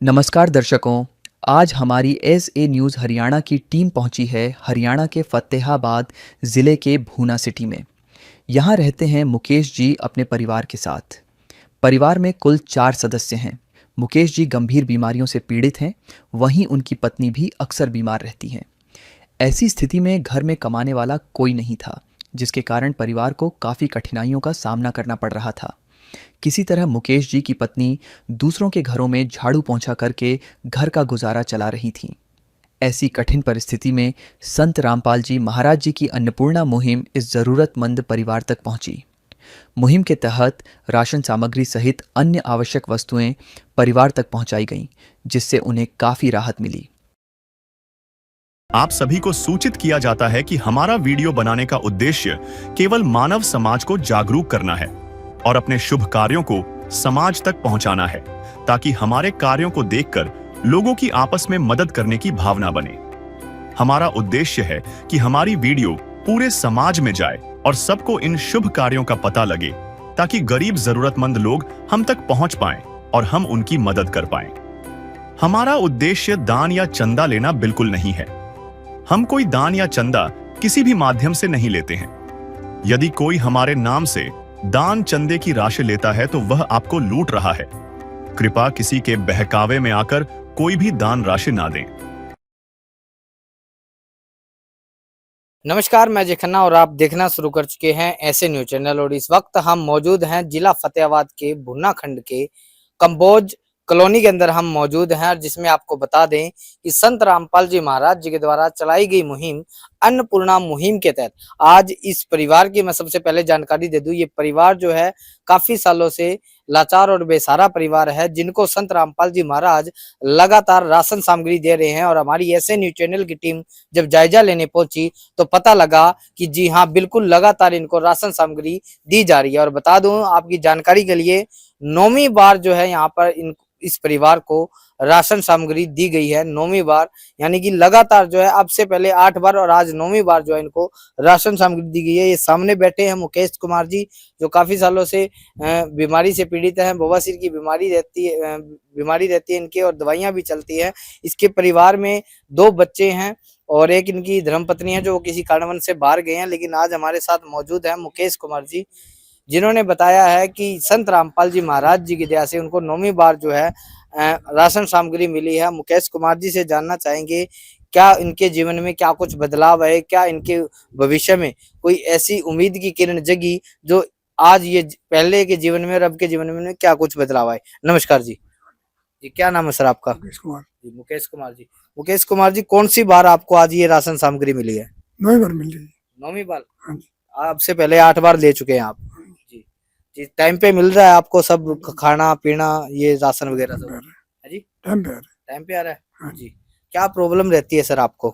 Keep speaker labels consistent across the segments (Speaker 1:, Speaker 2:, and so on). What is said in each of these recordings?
Speaker 1: नमस्कार दर्शकों। आज हमारी एस ए न्यूज़ हरियाणा की टीम पहुंची है हरियाणा के फ़तेहाबाद ज़िले के भूना सिटी में। यहाँ रहते हैं मुकेश जी अपने परिवार के साथ। परिवार में कुल 4 सदस्य हैं। मुकेश जी गंभीर बीमारियों से पीड़ित हैं, वहीं उनकी पत्नी भी अक्सर बीमार रहती हैं। ऐसी स्थिति में घर में कमाने वाला कोई नहीं था, जिसके कारण परिवार को काफ़ी कठिनाइयों का सामना करना पड़ रहा था। किसी तरह मुकेश जी की पत्नी दूसरों के घरों में झाड़ू पोंछा करके घर का गुजारा चला रही थीं। ऐसी कठिन परिस्थिति में संत रामपाल जी महाराज जी की अन्नपूर्णा मुहिम इस ज़रूरतमंद परिवार तक पहुंची। मुहिम के तहत राशन सामग्री सहित अन्य आवश्यक वस्तुएं परिवार तक पहुंचाई गईं, जिससे उन्हें काफ़ी राहत मिली।
Speaker 2: आप सभी को सूचित किया जाता है कि हमारा वीडियो बनाने का उद्देश्य केवल मानव समाज को जागरूक करना है और अपने शुभ कार्यों को समाज तक पहुंचाना है, ताकि हमारे कार्यों को देखकर लोगों की आपस में मदद करने की भावना बने। हमारा उद्देश्य है कि हमारी वीडियो पूरे समाज में जाए और सबको इन शुभ कार्यों का पता लगे, ताकि गरीब जरूरतमंद लोग हम तक पहुंच पाएं और हम उनकी मदद कर पाएं। हमारा उद्देश्य दान या चंदा लेना बिल्कुल नहीं है। हम कोई दान या चंदा किसी भी माध्यम से नहीं लेते हैं। यदि कोई हमारे नाम से दान चंदे की राशि लेता है तो वह आपको लूट रहा है। कृपया किसी के बहकावे में आकर कोई भी दान राशि ना दें।
Speaker 3: नमस्कार, मैं जय खन्ना और आप देखना शुरू कर चुके हैं ऐसे न्यूज चैनल। और इस वक्त हम मौजूद हैं जिला फतेहाबाद के भुन्ना खंड के कंबोज कॉलोनी के अंदर हम मौजूद हैं, जिसमें आपको बता दें कि संत रामपाल जी महाराज जी के द्वारा चलाई गई मुहिम अन्नपूर्णा मुहिम के तहत आज इस परिवार की मैं सबसे पहले जानकारी दे दूं। ये परिवार जो है काफी सालों से लाचार और बेसहारा परिवार है, जिनको संत रामपाल जी महाराज लगातार राशन सामग्री दे रहे हैं। और हमारी ऐसे न्यूज चैनल की टीम जब जायजा लेने पहुंची तो पता लगा कि जी हाँ, बिल्कुल लगातार इनको राशन सामग्री दी जा रही है। और बता दूं आपकी जानकारी के लिए, 9वीं बार जो है यहाँ पर इस परिवार को राशन सामग्री दी गई है। 9वीं बार, यानी कि लगातार जो है अब से पहले 8 बार और आज 9वीं बार जो है इनको राशन सामग्री दी गई है। ये सामने बैठे हैं मुकेश कुमार जी, जो काफी सालों से बीमारी से पीड़ित हैं। बवासीर की बीमारी रहती है इनके और दवाइयां भी चलती है। इसके परिवार में 2 बच्चे हैं और एक इनकी धर्मपत्नी है, जो किसी कारणवश से बाहर गए हैं। लेकिन आज हमारे साथ मौजूद है मुकेश कुमार जी, जिन्होंने बताया है कि संत रामपाल जी महाराज जी की दया से उनको 9वीं बार जो है राशन सामग्री मिली है। मुकेश कुमार जी से जानना चाहेंगे क्या इनके जीवन में क्या कुछ बदलाव है, क्या इनके भविष्य में कोई ऐसी उम्मीद की किरण जगी जो आज ये पहले के जीवन में और अब के जीवन में क्या कुछ बदलाव आए। नमस्कार जी। जी, क्या नाम है सर आपका?
Speaker 4: मुकेश कुमार।
Speaker 3: जी, मुकेश कुमार जी। मुकेश कुमार जी, कौन सी बार आपको आज ये राशन सामग्री मिली है?
Speaker 4: 9वीं बार मिल रही है।
Speaker 3: 9वीं बार?
Speaker 4: हाँ जी।
Speaker 3: आपसे पहले 8 बार ले चुके हैं आप। जी जी, टाइम पे मिल रहा है आपको सब खाना पीना, ये राशन वगैरह सब? है जी,
Speaker 4: टाइम पे आ रहा है।
Speaker 3: टाइम पे आ रहा है।
Speaker 4: हाँ।
Speaker 3: जी, क्या प्रॉब्लम रहती है सर आपको?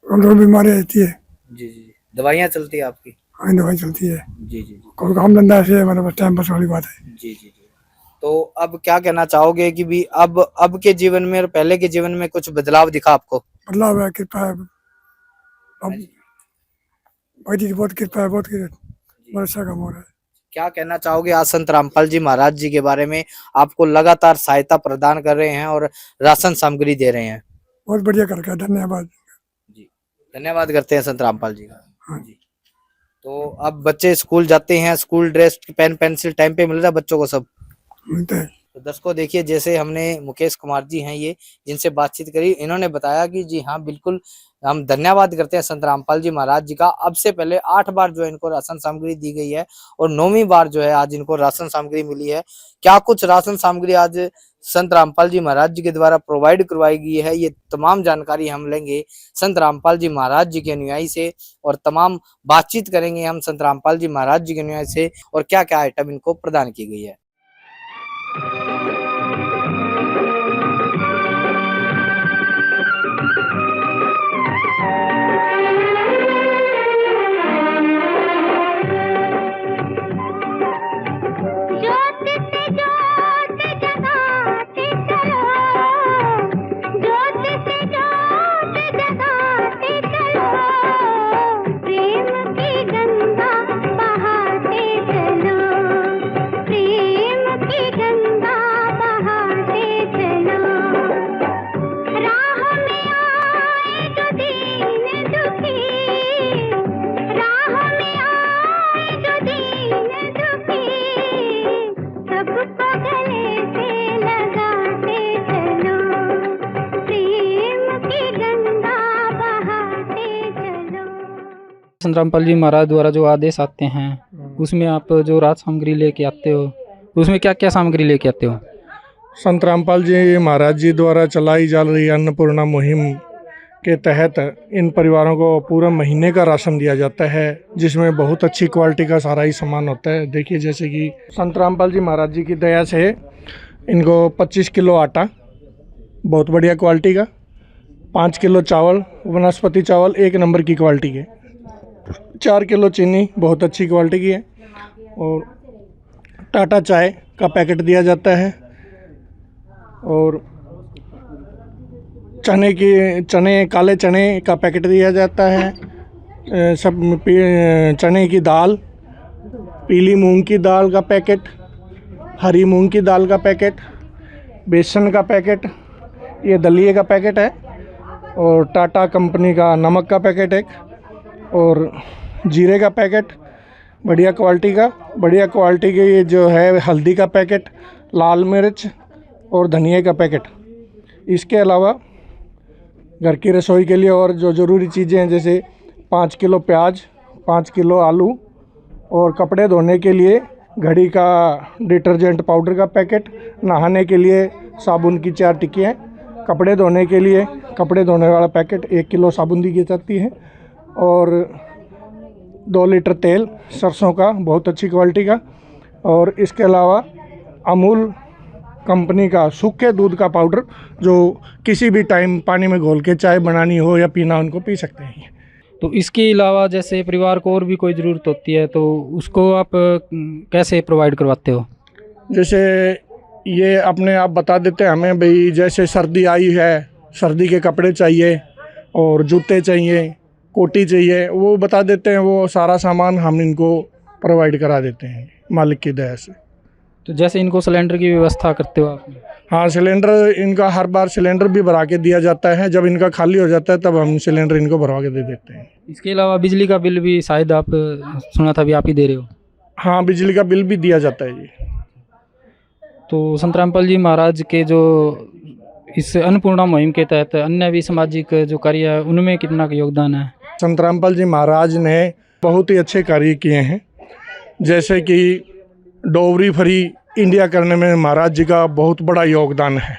Speaker 4: कंट्रोल बीमारी रहती है।
Speaker 3: जी जी जी, दवाइयाँ चलती है आपकी?
Speaker 4: हाँ, दवाई चलती है।
Speaker 3: जी जी जी
Speaker 4: कोई काम धंधा ऐसे है, मतलब टाइम पास वाली बात है।
Speaker 3: जी जी जी। तो अब क्या कहना चाहोगे कि भी अब के जीवन में और पहले के जीवन में कुछ बदलाव दिखा आपको?
Speaker 4: बदलाव है, कृपा है। अब
Speaker 3: हाँ जी।
Speaker 4: भाई जी की बहुत कृपा है, बहुत
Speaker 3: जी।
Speaker 4: अच्छा काम हो रहा है।
Speaker 3: क्या कहना चाहोगे आज संत रामपाल जी महाराज जी के बारे में? आपको लगातार सहायता प्रदान कर रहे हैं और राशन सामग्री दे रहे हैं।
Speaker 4: बहुत बढ़िया कर रखा है, धन्यवाद।
Speaker 3: जी, धन्यवाद करते हैं संत रामपाल जी का।
Speaker 4: हाँ।
Speaker 3: जी, तो अब बच्चे स्कूल जाते हैं, school dress, pen pencil time पे मिल रहा है बच्चों को सब?
Speaker 4: मिलता है।
Speaker 3: तो दर्शकों देखिए, जैसे हमने मुकेश कुमार जी हैं ये, जिनसे बातचीत करी, इन्होंने बताया कि जी हाँ, बिल्कुल हम धन्यवाद करते हैं संत रामपाल जी महाराज जी का। अब से पहले 8 बार जो है इनको राशन सामग्री दी गई है और 9वीं बार जो है आज इनको राशन सामग्री मिली है। क्या कुछ राशन सामग्री आज संत रामपाल जी महाराज जी के द्वारा प्रोवाइड करवाई गई है, ये तमाम जानकारी हम लेंगे संत रामपाल जी महाराज जी के अनुयायी से और तमाम बातचीत करेंगे हम संत रामपाल जी महाराज जी के अनुयायी से और क्या क्या आइटम इनको प्रदान की गई है।
Speaker 5: प्रेम की गंगा बहाते चलो, प्रेम संतरामपाल जी महाराज द्वारा जो आदेश आते हैं उसमें आप जो राज सामग्री लेके आते हो उसमें क्या क्या सामग्री लेके आते हो?
Speaker 6: संतरामपाल जी महाराज जी द्वारा चलाई जा रही अन्नपूर्णा मुहिम के तहत इन परिवारों को पूरा महीने का राशन दिया जाता है, जिसमें बहुत अच्छी क्वालिटी का सारा ही सामान होता है। देखिए जैसे कि संतरामपाल जी महाराज जी की दया से इनको 25 किलो आटा बहुत बढ़िया क्वालिटी का, 5 किलो चावल वनस्पति चावल 1 नंबर की क्वालिटी के, 4 किलो चीनी बहुत अच्छी क्वालिटी की है, और टाटा चाय का पैकेट दिया जाता है, और चने काले चने का पैकेट दिया जाता है, चने की दाल, पीली मूंग की दाल का पैकेट, हरी मूंग की दाल का पैकेट, बेसन का पैकेट, ये दलिए का पैकेट है, और टाटा कंपनी का नमक का पैकेट एक, और जीरे का पैकेट बढ़िया क्वालिटी के ये जो है हल्दी का पैकेट, लाल मिर्च और धनिया का पैकेट। इसके अलावा घर की रसोई के लिए और जो ज़रूरी चीज़ें हैं जैसे 5 किलो प्याज, 5 किलो आलू, और कपड़े धोने के लिए घड़ी का डिटर्जेंट पाउडर का पैकेट, नहाने के लिए साबुन की 4 टिक्कियाँ, कपड़े धोने के लिए कपड़े धोने वाला पैकेट 1 किलो साबुन दी जाती है, और 2 लीटर तेल सरसों का बहुत अच्छी क्वालिटी का, और इसके अलावा अमूल कंपनी का सूखे दूध का पाउडर जो किसी भी टाइम पानी में घोल के चाय बनानी हो या पीना उनको पी सकते हैं।
Speaker 5: तो इसके अलावा जैसे परिवार को और भी कोई ज़रूरत होती है तो उसको आप कैसे प्रोवाइड करवाते हो?
Speaker 6: जैसे ये अपने आप बता देते हैं हमें भाई, जैसे सर्दी आई है, सर्दी के कपड़े चाहिए और जूते चाहिए, कोटी चाहिए, वो बता देते हैं, वो सारा सामान हम इनको प्रोवाइड करा देते हैं मालिक की दया से।
Speaker 5: तो जैसे इनको सिलेंडर की व्यवस्था करते हो आप?
Speaker 6: हाँ, सिलेंडर इनका हर बार सिलेंडर भी भरा के दिया जाता है, जब इनका खाली हो जाता है तब हम सिलेंडर इनको भरवा के दे देते हैं।
Speaker 5: इसके अलावा बिजली का बिल भी शायद आप सुना था भी आप ही दे रहे हो?
Speaker 6: हाँ, बिजली का बिल भी दिया जाता है जी।
Speaker 5: तो संतरामपाल जी महाराज के जो इस अन्नपूर्णा मुहिम के तहत अन्य भी सामाजिक जो कार्य है उनमें कितना का योगदान है?
Speaker 6: संतरामपाल जी महाराज ने बहुत ही अच्छे कार्य किए हैं, जैसे कि डोगरी फ्री इंडिया करने में महाराज जी का बहुत बड़ा योगदान है।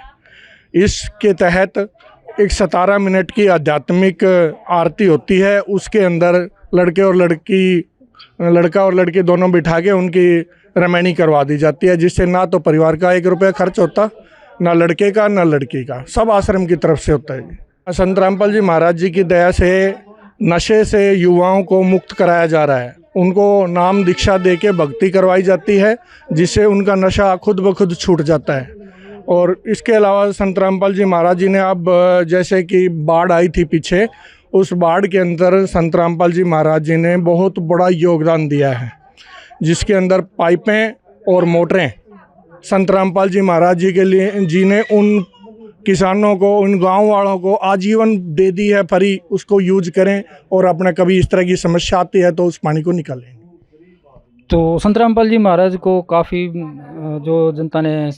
Speaker 6: इसके तहत एक 17 मिनट की आध्यात्मिक आरती होती है, उसके अंदर लड़का और लड़की दोनों बिठा के उनकी रमैनी करवा दी जाती है, जिससे ना तो परिवार का 1 रुपया खर्च होता, ना लड़के का ना लड़की का, सब आश्रम की तरफ से होता है। संतरामपाल जी महाराज जी की दया से नशे से युवाओं को मुक्त कराया जा रहा है, उनको नाम दीक्षा दे के भक्ति करवाई जाती है, जिससे उनका नशा खुद ब खुद छूट जाता है। और इसके अलावा संतरामपाल जी महाराज जी ने अब जैसे कि बाढ़ आई थी पीछे, उस बाढ़ के अंदर संतरामपाल जी महाराज जी ने बहुत बड़ा योगदान दिया है, जिसके अंदर पाइपें और मोटरें संतरामपाल जी महाराज जी ने उन किसानों को, उन गांव वालों को आजीवन दे दी है फ्री, उसको यूज करें और अपना कभी इस तरह की समस्या आती है तो उस पानी को निकालें।
Speaker 5: तो संतरामपाल जी महाराज को काफ़ी जो जनता ने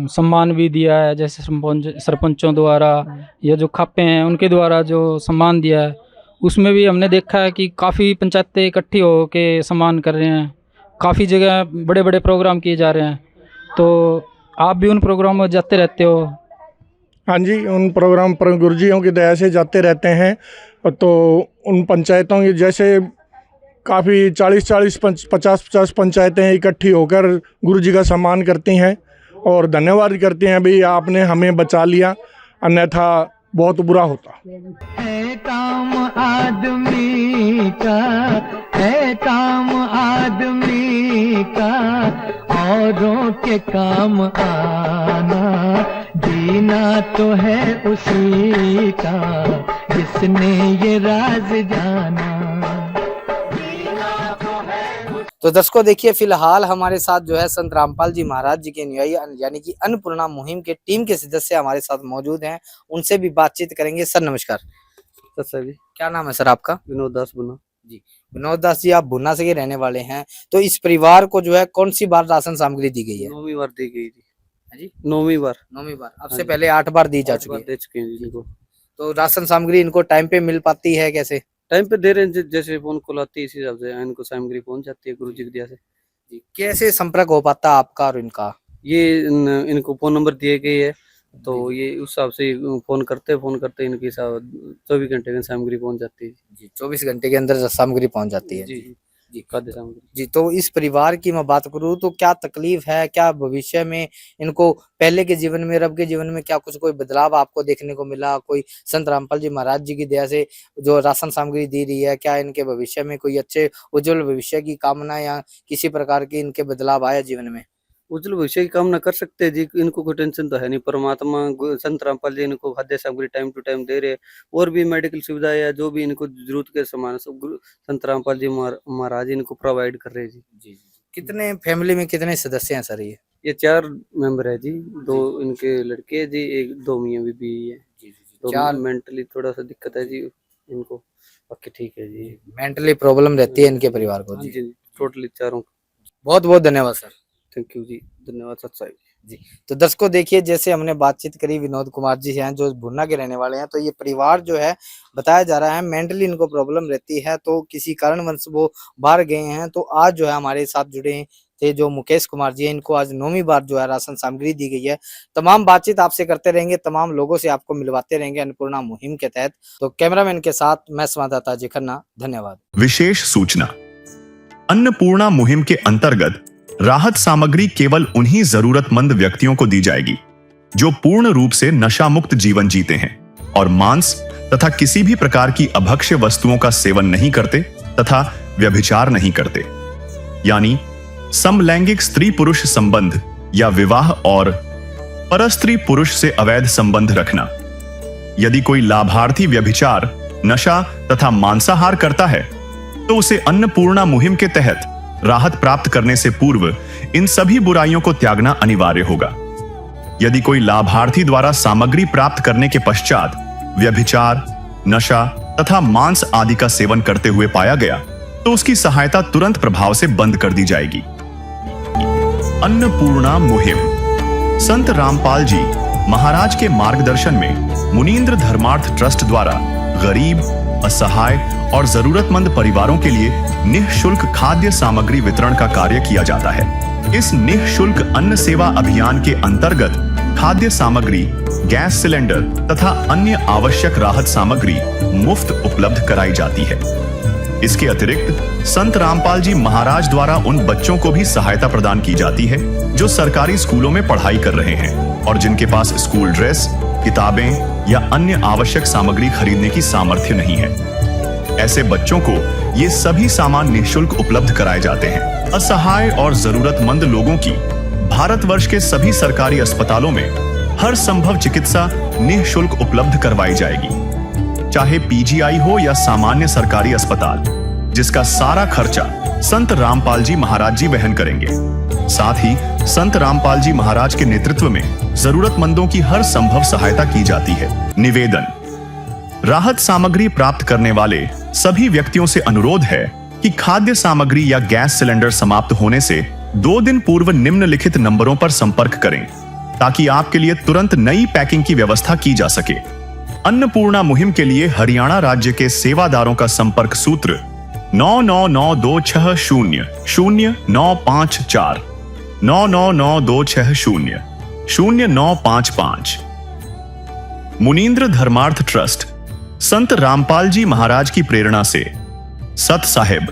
Speaker 5: सम्मान भी दिया है, जैसे सरपंचों द्वारा या जो खापे हैं उनके द्वारा जो सम्मान दिया है, उसमें भी हमने देखा है कि काफ़ी पंचायतें इकट्ठी हो के सम्मान कर रहे हैं, काफ़ी जगह बड़े बड़े प्रोग्राम किए जा रहे हैं। तो आप भी उन प्रोग्रामों में जाते रहते हो?
Speaker 6: हाँ जी, उन प्रोग्राम पर गुरुजियों की दया से जाते रहते हैं। तो उन पंचायतों की जैसे काफ़ी 40-40 50-50 पंचायतें इकट्ठी होकर गुरुजी का सम्मान करती हैं और धन्यवाद करती हैं, भाई आपने हमें बचा लिया, अन्यथा बहुत बुरा होता।
Speaker 7: है काम आदमी का, है काम आदमी का, औरों के काम आना, जीना तो है उसी का जिसने ये राज जाना।
Speaker 3: तो दर्शकों देखिए, फिलहाल हमारे साथ जो है संत रामपाल जी महाराज जी के अनुयायी यानी कि अन्नपूर्णा मुहिम के टीम के सदस्य हमारे साथ मौजूद हैं, उनसे भी बातचीत करेंगे। सर नमस्कार।
Speaker 8: सर जी,
Speaker 3: क्या नाम है सर आपका?
Speaker 8: विनोद दास बुना
Speaker 3: जी। विनोद दास जी, आप भुन्ना से के रहने वाले हैं, तो इस परिवार को जो है कौन सी बार राशन सामग्री दी गई है?
Speaker 8: 9वीं बार दी गई थी
Speaker 3: जी।
Speaker 8: 9वीं बार।
Speaker 3: 9वीं बार। अब से पहले 8 बार दी जा चुकी है।
Speaker 8: दे चुके हैं जी इनको।
Speaker 3: तो राशन सामग्री इनको टाइम पे मिल पाती है कैसे?
Speaker 8: टाइम पे दे रहे हैं, जैसे फोन कॉल आती है इसी हिसाब से इनको सामग्री पहुंच जाती है गुरु जी की दया से।
Speaker 3: जी, कैसे संपर्क हो पाता आपका और इनका?
Speaker 8: ये इनको फोन नंबर दिए गए है, तो ये उस हिसाब से फोन करते इनकी 24 घंटे में सामग्री पहुंच जाती है।
Speaker 3: जी, 24 घंटे के अंदर सामग्री पहुंच जाती है।
Speaker 8: जी
Speaker 3: जी,
Speaker 8: खाद्य सामग्री।
Speaker 3: जी, तो इस परिवार की मैं बात करूँ तो क्या तकलीफ है? क्या भविष्य में इनको पहले के जीवन में और अब के जीवन में क्या कुछ कोई बदलाव आपको देखने को मिला? कोई संत रामपाल जी महाराज जी की दया से जो राशन सामग्री दी रही है, क्या इनके भविष्य में कोई अच्छे उज्जवल भविष्य की कामना या किसी प्रकार की इनके बदलाव आया जीवन में?
Speaker 8: उज्जवल भविष्य की कामना कर सकते हैं जी, इनको कोई टेंशन तो है नहीं। परमात्मा संत रामपाल जी इनको खाद्य सामग्री टाइम टू टाइम दे रहे हैं, और भी मेडिकल सुविधाएं या जो भी इनको जरूरत के सामान सब संत रामपाल जी महाराज इनको प्रोवाइड कर रहे हैं जी।
Speaker 3: जी, कितने फैमिली में कितने सदस्य हैं सर ये?
Speaker 8: ये 4 मेंबर है जी, 2 इनके लड़के हैं जी, 2 मियां बीबी है। तो
Speaker 3: 4
Speaker 8: मेंटली थोड़ा सा दिक्कत है जी इनको, बाकी ठीक है जी।
Speaker 3: मेंटली प्रॉब्लम रहती है इनके परिवार को।
Speaker 8: हाँ
Speaker 3: जी,
Speaker 8: जी, टोटली चारों।
Speaker 3: बहुत बहुत धन्यवाद सर।
Speaker 8: थैंक यू जी, धन्यवाद सत साहिब
Speaker 3: जी, तो दर्शकों देखिए जैसे हमने बातचीत करी, विनोद कुमार जी हैं जो भुन्ना के रहने वाले हैं। तो ये परिवार जो है बताया जा रहा है मेंटली इनको प्रॉब्लम रहती है, तो किसी कारणवश वो बाहर गए हैं। तो आज जो है हमारे साथ जुड़े थे जो मुकेश कुमार जी हैं, इनको आज 9वीं बार जो है राशन सामग्री दी गई है। तमाम बातचीत आपसे करते रहेंगे, तमाम लोगों से आपको मिलवाते रहेंगे अन्नपूर्णा मुहिम के तहत। तो कैमरामैन के साथ मैं संवाददाता अजय खन्ना, धन्यवाद।
Speaker 2: विशेष सूचना, अन्नपूर्णा मुहिम के अंतर्गत राहत सामग्री केवल उन्हीं जरूरतमंद व्यक्तियों को दी जाएगी जो पूर्ण रूप से नशा मुक्त जीवन जीते हैं और मांस तथा किसी भी प्रकार की अभक्ष्य वस्तुओं का सेवन नहीं करते तथा व्यभिचार नहीं करते, यानी समलैंगिक स्त्री पुरुष संबंध या विवाह और परस्त्री पुरुष से अवैध संबंध रखना। यदि कोई लाभार्थी व्यभिचार, नशा तथा मांसाहार करता है तो उसे अन्नपूर्णा मुहिम के तहत राहत प्राप्त करने से पूर्व इन सभी बुराइयों को त्यागना अनिवार्य होगा। यदि कोई लाभार्थी द्वारा सामग्री प्राप्त करने के पश्चात व्यभिचार, नशा तथा मांस आदि का सेवन करते हुए पाया गया तो उसकी सहायता तुरंत प्रभाव से बंद कर दी जाएगी। अन्नपूर्णा मुहिम संत रामपाल जी महाराज के मार्गदर्शन में मुनींद्र धर्मार्थ ट्रस्ट द्वारा गरीब, असहाय और जरूरतमंद परिवारों के लिए निःशुल्क खाद्य सामग्री वितरण का कार्य किया जाता है। इस निःशुल्क अन्न सेवा अभियान के अंतर्गत खाद्य सामग्री, गैस सिलेंडर तथा अन्य आवश्यक राहत सामग्री मुफ्त उपलब्ध कराई जाती है। इसके अतिरिक्त संत रामपाल जी महाराज द्वारा उन बच्चों को भी सहायता प्रदान की जाती है जो सरकारी स्कूलों में पढ़ाई कर रहे हैं और जिनके पास स्कूल ड्रेस, किताबें या अन्य आवश्यक सामग्री खरीदने की सामर्थ्य नहीं है। ऐसे बच्चों को ये सभी सामान निःशुल्क उपलब्ध कराए जाते हैं। असहाय और जरूरतमंद लोगों की भारतवर्ष के सभी सरकारी अस्पतालों में हर संभव चिकित्सा निःशुल्क उपलब्ध करवाई जाएगी, चाहे पीजीआई हो या सामान्य सरकारी अस्पताल, जिसका सारा खर्चा संत रामपाल जी महाराज जी वहन करेंगे। साथ ही संत रामपाल जी महाराज के नेतृत्व में जरूरतमंदों की हर संभव सहायता की जाती है। निवेदन, राहत सामग्री प्राप्त करने वाले सभी व्यक्तियों से अनुरोध है कि खाद्य सामग्री या गैस सिलेंडर समाप्त होने से 2 दिन पूर्व निम्नलिखित नंबरों पर संपर्क करें ताकि आपके लिए तुरंत नई पैकिंग की व्यवस्था की जा सके। अन्नपूर्णा मुहिम के लिए हरियाणा राज्य के सेवादारों का संपर्क सूत्र 9992600954 9992600955। मुनींद्र धर्मार्थ ट्रस्ट संत रामपाल जी महाराज की प्रेरणा से सत साहिब